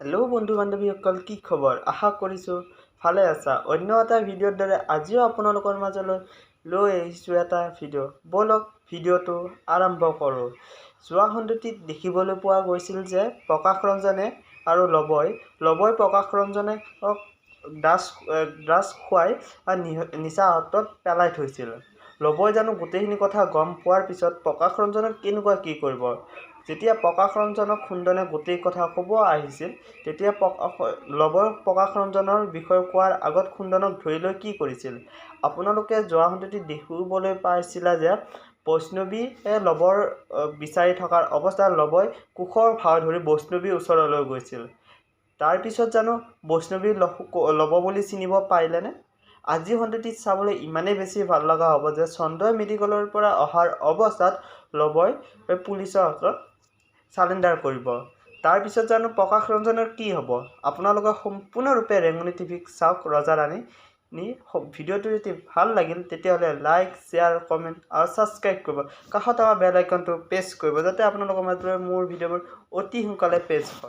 Hello' বন্ধু বান্ধৱীসকল, কি খবৰ? আশা কৰিছোঁ ভালে আছা। অন্য এটা ভিডিঅ'ৰ দৰে আজিও আপোনালোকৰ মাজলৈ লৈ আহিছোঁ এটা ভিডিঅ'। ব'লক ভিডিঅ'টো আৰম্ভ কৰোঁ। যোৱা খণ্ডটিত দেখিবলৈ পোৱা গৈছিল যে প্ৰকাশ ৰঞ্জনে আৰু লবই প্ৰকাশ ৰঞ্জনক ড্ৰাগছ খুৱাই নিচা হাতত পেলাই থৈছিল। লবই জানো গোটেইখিনি কথা গম পোৱাৰ পিছত প্ৰকাশ ৰঞ্জনক কেনেকুৱা কি কৰিব? যেতিয়া প্ৰকাশ ৰঞ্জনক খুন্দনে গোটেই কথা ক'ব আহিছিল, তেতিয়া লবই প্ৰকাশ ৰঞ্জনৰ বিষয়ে কোৱাৰ আগত খুন্দনক ধৰি লৈ কি কৰিছিল? আপোনালোকে যোৱা খণ্ডটিত দেখিবলৈ পাইছিলা যে বৈষ্ণৱীয়ে লবৰ বিচাৰি থকাৰ অৱস্থাত লবই কোষৰ ভাও ধৰি বৈষ্ণৱীৰ ওচৰলৈ গৈছিল। তাৰ পিছত জানো বৈষ্ণৱী লব বুলি চিনিব পাৰিলেনে? আজি খণ্ডটিত চাবলৈ ইমানেই বেছি ভাল লগা হ'ব যে চন্দই মেডিকেলৰ পৰা অহাৰ অৱস্থাত লবই পুলিচৰ হাতত চাৰেণ্ডাৰ কৰিব। তাৰ পিছত জানো প্ৰকাশ ৰঞ্জনৰ কি হ'ব? আপোনালোকে সম্পূৰ্ণৰূপে ৰেংগনি টিভিক চাওক। ৰজাৰাণী ভিডিঅ'টো যদি ভাল লাগিল তেতিয়াহ'লে লাইক, শ্বেয়াৰ, কমেণ্ট আৰু ছাবস্ক্ৰাইব কৰিব। কাষত থকা বেল আইকনটো প্ৰেছ কৰিব যাতে আপোনালোকৰ মাজলৈ মোৰ ভিডিঅ'বোৰ অতি সোনকালে প্ৰেছ হয়।